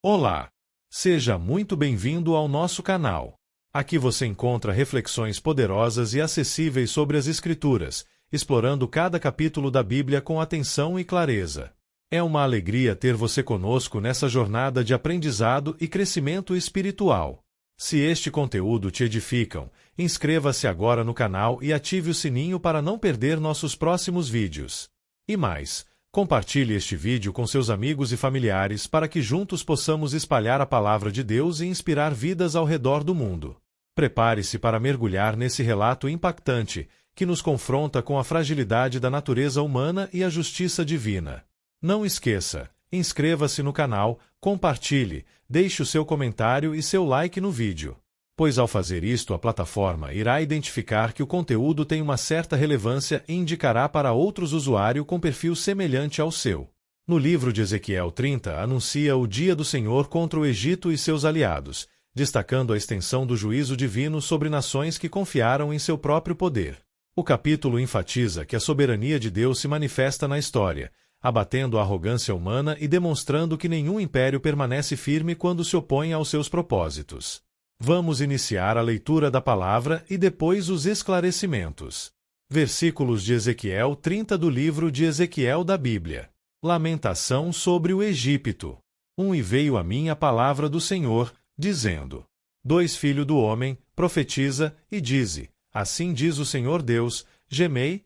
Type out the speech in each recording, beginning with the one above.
Olá! Seja muito bem-vindo ao nosso canal. Aqui você encontra reflexões poderosas e acessíveis sobre as Escrituras, explorando cada capítulo da Bíblia com atenção e clareza. É uma alegria ter você conosco nessa jornada de aprendizado e crescimento espiritual. Se este conteúdo te edificam, inscreva-se agora no canal e ative o sininho para não perder nossos próximos vídeos. E mais, compartilhe este vídeo com seus amigos e familiares para que juntos possamos espalhar a palavra de Deus e inspirar vidas ao redor do mundo. Prepare-se para mergulhar nesse relato impactante que nos confronta com a fragilidade da natureza humana e a justiça divina. Não esqueça, inscreva-se no canal, compartilhe, deixe o seu comentário e seu like no vídeo. Pois ao fazer isto a plataforma irá identificar que o conteúdo tem uma certa relevância e indicará para outros usuários com perfil semelhante ao seu. No livro de Ezequiel 30 anuncia o dia do Senhor contra o Egito e seus aliados, destacando a extensão do juízo divino sobre nações que confiaram em seu próprio poder. O capítulo enfatiza que a soberania de Deus se manifesta na história, abatendo a arrogância humana e demonstrando que nenhum império permanece firme quando se opõe aos seus propósitos. Vamos iniciar a leitura da palavra e depois os esclarecimentos. Versículos de Ezequiel 30 do livro de Ezequiel da Bíblia. Lamentação sobre o Egito. E veio a mim a palavra do Senhor, dizendo: 2 Filho do homem, profetiza, e dize: assim diz o Senhor Deus, gemei,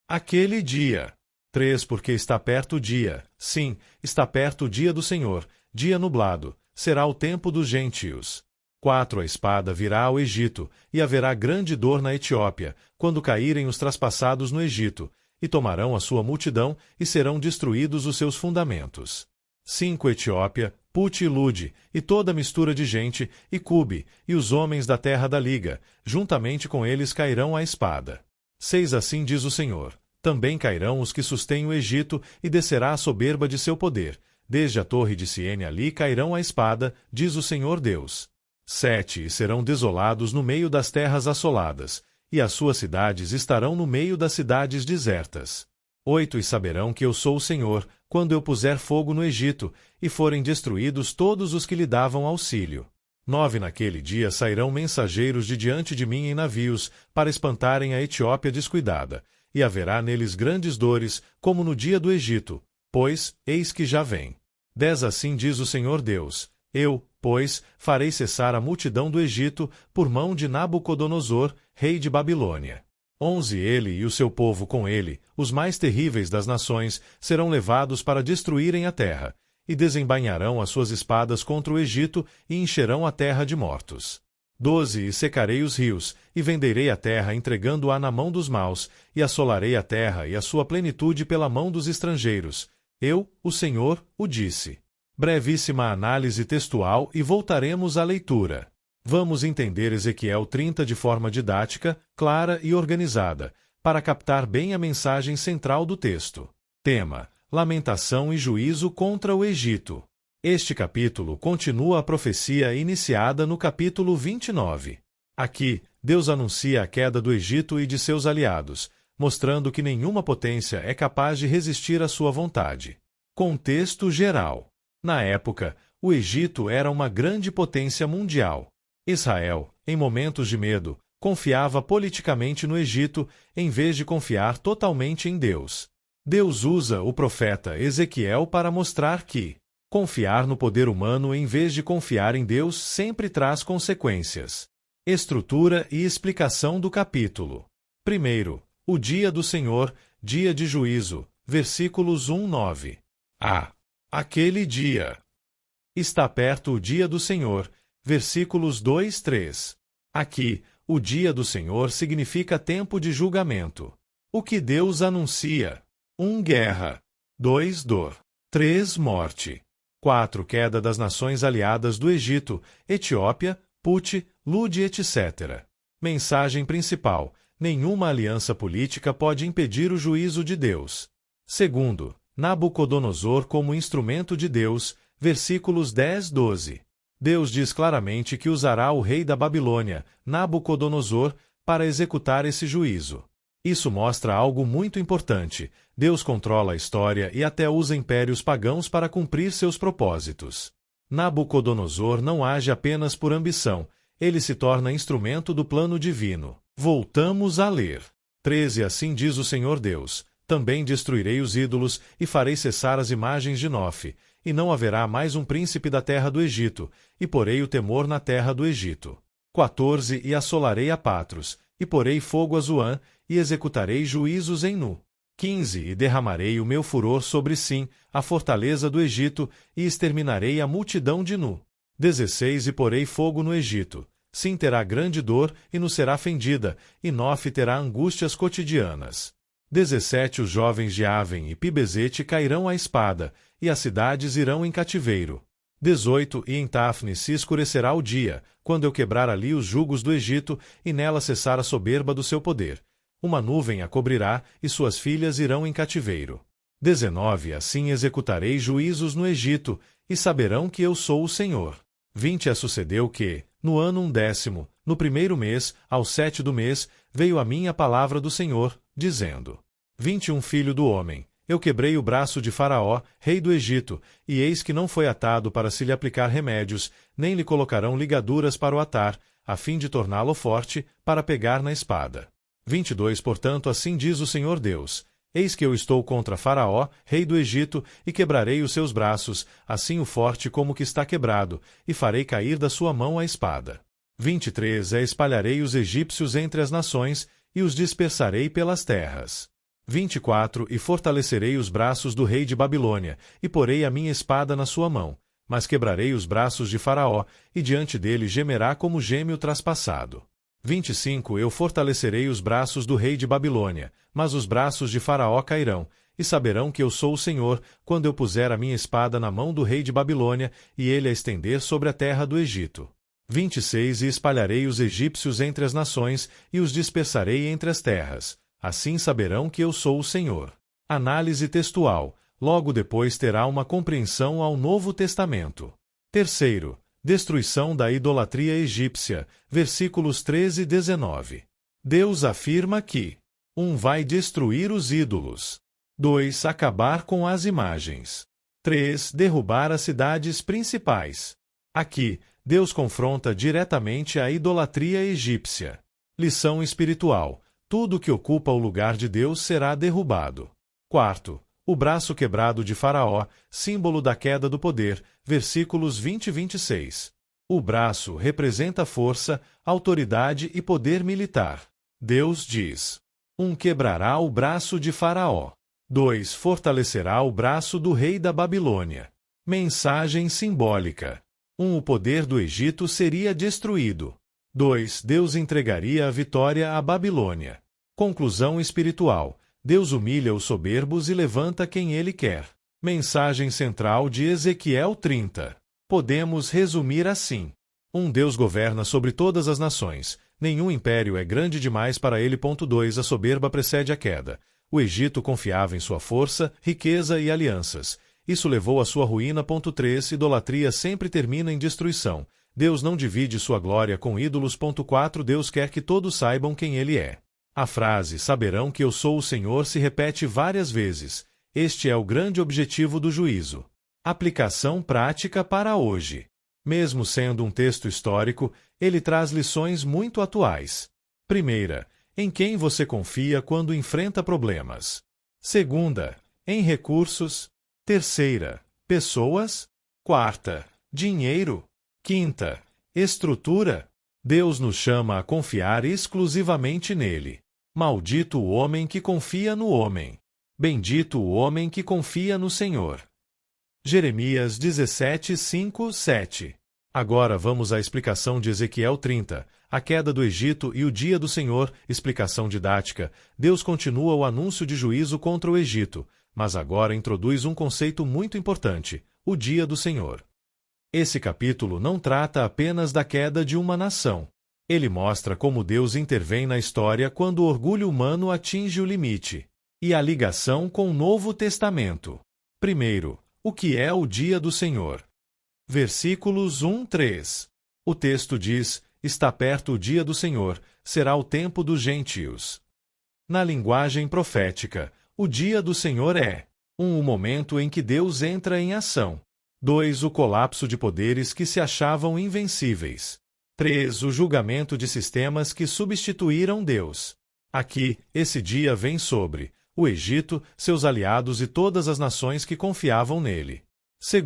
aquele dia. 3 Porque está perto o dia, sim, está perto o dia do Senhor, dia nublado, será o tempo dos gentios. 4 A espada virá ao Egito, e haverá grande dor na Etiópia, quando caírem os traspassados no Egito, e tomarão a sua multidão, e serão destruídos os seus fundamentos. 5 Etiópia, Pute e Lude, e toda mistura de gente, e Cube, e os homens da terra da liga, juntamente com eles cairão a espada. 6 Assim diz o Senhor: também cairão os que sustêm o Egito, e descerá a soberba de seu poder. Desde a torre de Siene ali cairão a espada, diz o Senhor Deus. 7 E serão desolados no meio das terras assoladas, e as suas cidades estarão no meio das cidades desertas. 8 E saberão que eu sou o Senhor, quando eu puser fogo no Egito, e forem destruídos todos os que lhe davam auxílio. 9 Naquele dia sairão mensageiros de diante de mim em navios, para espantarem a Etiópia descuidada, e haverá neles grandes dores, como no dia do Egito, pois, eis que já vem. 10 Assim diz o Senhor Deus: eu, pois, farei cessar a multidão do Egito, por mão de Nabucodonosor, rei de Babilônia. 11 Ele e o seu povo com ele, os mais terríveis das nações, serão levados para destruírem a terra, e desembainharão as suas espadas contra o Egito, e encherão a terra de mortos. 12 E secarei os rios, e venderei a terra entregando-a na mão dos maus, e assolarei a terra e a sua plenitude pela mão dos estrangeiros. Eu, o Senhor, o disse. Brevíssima análise textual e voltaremos à leitura. Vamos entender Ezequiel 30 de forma didática, clara e organizada, para captar bem a mensagem central do texto. Tema: lamentação e juízo contra o Egito. Este capítulo continua a profecia iniciada no capítulo 29. Aqui, Deus anuncia a queda do Egito e de seus aliados, mostrando que nenhuma potência é capaz de resistir à sua vontade. Contexto geral. Na época, o Egito era uma grande potência mundial. Israel, em momentos de medo, confiava politicamente no Egito, em vez de confiar totalmente em Deus. Deus usa o profeta Ezequiel para mostrar que confiar no poder humano em vez de confiar em Deus sempre traz consequências. Estrutura e explicação do capítulo. Primeiro, o dia do Senhor, dia de juízo, versículos 1-9. Aquele dia. Está perto o dia do Senhor, versículos 2-3. Aqui, o dia do Senhor significa tempo de julgamento. O que Deus anuncia: 1 Guerra. 2 Dor. 3 Morte. 4 Queda das nações aliadas do Egito, Etiópia, Pute, Lude, etc. Mensagem principal: nenhuma aliança política pode impedir o juízo de Deus. Segundo, Nabucodonosor como instrumento de Deus, versículos 10-12. Deus diz claramente que usará o rei da Babilônia, Nabucodonosor, para executar esse juízo. Isso mostra algo muito importante: Deus controla a história e até usa impérios pagãos para cumprir seus propósitos. Nabucodonosor não age apenas por ambição, ele se torna instrumento do plano divino. Voltamos a ler. 13 Assim diz o Senhor Deus: também destruirei os ídolos e farei cessar as imagens de Nofe, e não haverá mais um príncipe da terra do Egito, e porei o temor na terra do Egito. 14 E assolarei a Patros, e porei fogo a Zoan, e executarei juízos em Nu. 15 E derramarei o meu furor sobre Sim, a fortaleza do Egito, e exterminarei a multidão de Nu. 16 E porei fogo no Egito. Sim terá grande dor, e nos será fendida, e Nofe terá angústias cotidianas. 17 Os jovens de Aven e Pibezete cairão à espada, e as cidades irão em cativeiro. 18 E em Tafne se escurecerá o dia, quando eu quebrar ali os jugos do Egito, e nela cessar a soberba do seu poder. Uma nuvem a cobrirá, e suas filhas irão em cativeiro. 19 Assim executarei juízos no Egito, e saberão que eu sou o Senhor. 20 Sucedeu que, no ano 11º, no primeiro mês, ao 7 do mês, veio a mim a palavra do Senhor, dizendo: 21 Filho do homem, eu quebrei o braço de Faraó, rei do Egito, e eis que não foi atado para se lhe aplicar remédios, nem lhe colocarão ligaduras para o atar, a fim de torná-lo forte, para pegar na espada. 22 Portanto, assim diz o Senhor Deus: eis que eu estou contra Faraó, rei do Egito, e quebrarei os seus braços, assim o forte como que está quebrado, e farei cair da sua mão a espada. 23 Espalharei os egípcios entre as nações, e os dispersarei pelas terras. 24 E fortalecerei os braços do rei de Babilônia, e porei a minha espada na sua mão, mas quebrarei os braços de Faraó, e diante dele gemerá como geme o traspassado. 25 Eu fortalecerei os braços do rei de Babilônia, mas os braços de Faraó cairão, e saberão que eu sou o Senhor, quando eu puser a minha espada na mão do rei de Babilônia, e ele a estender sobre a terra do Egito. 26 E espalharei os egípcios entre as nações, e os dispersarei entre as terras. Assim saberão que eu sou o Senhor. Análise textual. Logo depois terá uma compreensão ao Novo Testamento. Terceiro, destruição da idolatria egípcia, versículos 13 e 19. Deus afirma que 1. Vai destruir os ídolos. 2. Acabar com as imagens. 3. Derrubar as cidades principais. Aqui, Deus confronta diretamente a idolatria egípcia. Lição espiritual. Tudo que ocupa o lugar de Deus será derrubado. Quarto, o braço quebrado de Faraó, símbolo da queda do poder, versículos 20 e 26. O braço representa força, autoridade e poder militar. Deus diz: 1. Quebrará o braço de Faraó. 2. Fortalecerá o braço do rei da Babilônia. Mensagem simbólica. 1. O poder do Egito seria destruído. 2. Deus entregaria a vitória à Babilônia. Conclusão espiritual. Deus humilha os soberbos e levanta quem ele quer. Mensagem central de Ezequiel 30. Podemos resumir assim: 1. Deus governa sobre todas as nações. Nenhum império é grande demais para ele. 2. A soberba precede a queda. O Egito confiava em sua força, riqueza e alianças. Isso levou à sua ruína. 3. Idolatria sempre termina em destruição. Deus não divide sua glória com ídolos. 4. Deus quer que todos saibam quem ele é. A frase "saberão que eu sou o Senhor" se repete várias vezes. Este é o grande objetivo do juízo. Aplicação prática para hoje. Mesmo sendo um texto histórico, ele traz lições muito atuais. Primeira, em quem você confia quando enfrenta problemas? Segunda, em recursos. Terceira, pessoas. Quarta, dinheiro. Quinta, estrutura. Deus nos chama a confiar exclusivamente nele. Maldito o homem que confia no homem. Bendito o homem que confia no Senhor. Jeremias 17, 5, 7. Agora vamos à explicação de Ezequiel 30, a queda do Egito e o dia do Senhor, explicação didática. Deus continua o anúncio de juízo contra o Egito, mas agora introduz um conceito muito importante: o dia do Senhor. Esse capítulo não trata apenas da queda de uma nação. Ele mostra como Deus intervém na história quando o orgulho humano atinge o limite. E a ligação com o Novo Testamento. Primeiro, o que é o dia do Senhor? Versículos 1, 3. O texto diz: está perto o dia do Senhor, será o tempo dos gentios. Na linguagem profética, o dia do Senhor é o momento em que Deus entra em ação. 2. O colapso de poderes que se achavam invencíveis. 3. O julgamento de sistemas que substituíram Deus. Aqui, esse dia vem sobre o Egito, seus aliados e todas as nações que confiavam nele. 2.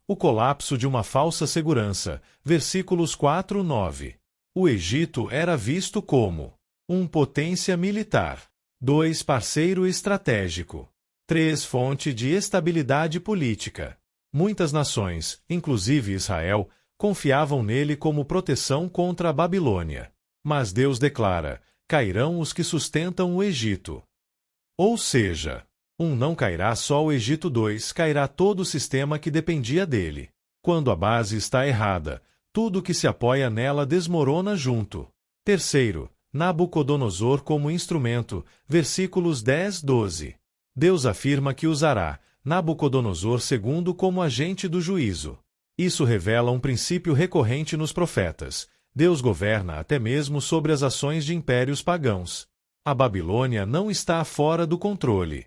O colapso de uma falsa segurança. Versículos 4 e 9. O Egito era visto como 1. Potência militar. 2. Parceiro estratégico. 3. Fonte de estabilidade política. Muitas nações, inclusive Israel, confiavam nele como proteção contra a Babilônia. Mas Deus declara: cairão os que sustentam o Egito. Ou seja, 1. Não cairá só o Egito. 2. Cairá todo o sistema que dependia dele. Quando a base está errada, tudo que se apoia nela desmorona junto. 3. Nabucodonosor como instrumento. Versículos 10 e 12. Deus afirma que usará Nabucodonosor II como agente do juízo. Isso revela um princípio recorrente nos profetas. Deus governa até mesmo sobre as ações de impérios pagãos. A Babilônia não está fora do controle.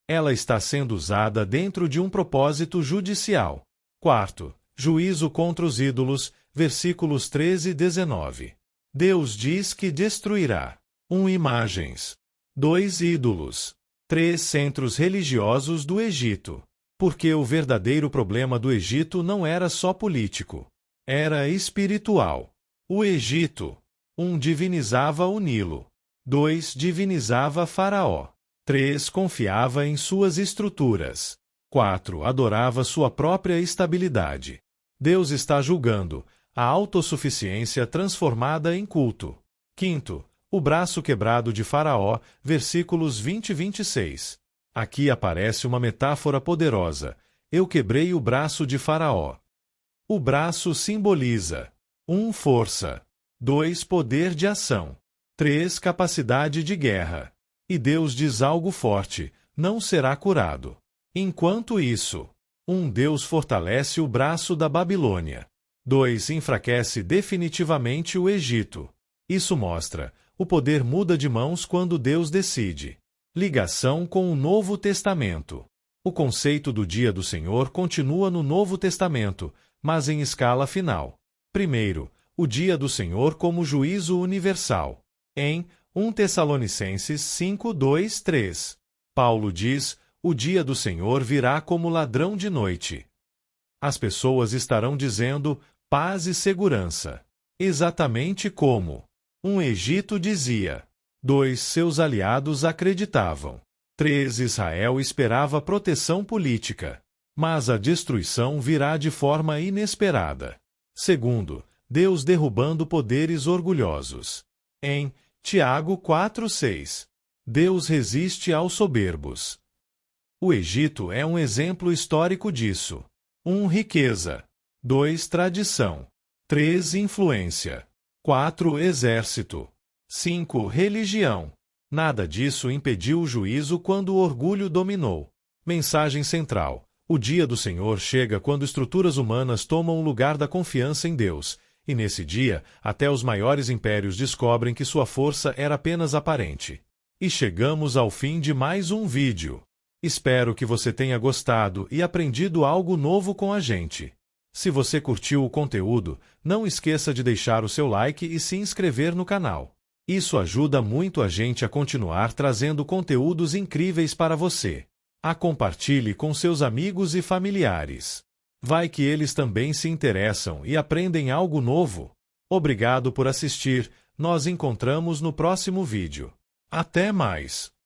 Ela está sendo usada dentro de um propósito judicial. 4. Juízo contra os ídolos. Versículos 13 e 19. Deus diz que destruirá 1. Imagens. 2. Ídolos. 3. Centros religiosos do Egito. Porque o verdadeiro problema do Egito não era só político. Era espiritual. O Egito. 1. Divinizava o Nilo. 2. Divinizava Faraó. 3. Confiava em suas estruturas. 4. Adorava sua própria estabilidade. Deus está julgando a autossuficiência transformada em culto. 5. O braço quebrado de Faraó, versículos 20 e 26. Aqui aparece uma metáfora poderosa. Eu quebrei o braço de Faraó. O braço simboliza 1. Força. 2. Poder de ação. 3. Capacidade de guerra. E Deus diz algo forte: não será curado. Enquanto isso, 1. Deus fortalece o braço da Babilônia. 2. Enfraquece definitivamente o Egito. Isso mostra: o poder muda de mãos quando Deus decide. Ligação com o Novo Testamento. O conceito do Dia do Senhor continua no Novo Testamento, mas em escala final. Primeiro, o Dia do Senhor como juízo universal. Em 1 Tessalonicenses 5, 2, 3. Paulo diz: o dia do Senhor virá como ladrão de noite. As pessoas estarão dizendo paz e segurança. Exatamente como 1. Egito dizia. 2. Seus aliados acreditavam. 3. Israel esperava proteção política. Mas a destruição virá de forma inesperada. Segundo, Deus derrubando poderes orgulhosos. Em Tiago 4, 6. Deus resiste aos soberbos. O Egito é um exemplo histórico disso. 1. Riqueza. 2. Tradição. 3. Influência. 4. Exército. 5. Religião. Nada disso impediu o juízo quando o orgulho dominou. Mensagem central. O dia do Senhor chega quando estruturas humanas tomam o lugar da confiança em Deus, e nesse dia, até os maiores impérios descobrem que sua força era apenas aparente. E chegamos ao fim de mais um vídeo. Espero que você tenha gostado e aprendido algo novo com a gente. Se você curtiu o conteúdo, não esqueça de deixar o seu like e se inscrever no canal. Isso ajuda muito a gente a continuar trazendo conteúdos incríveis para você. Compartilhe com seus amigos e familiares. Vai que eles também se interessam e aprendem algo novo. Obrigado por assistir. Nós encontramos no próximo vídeo. Até mais!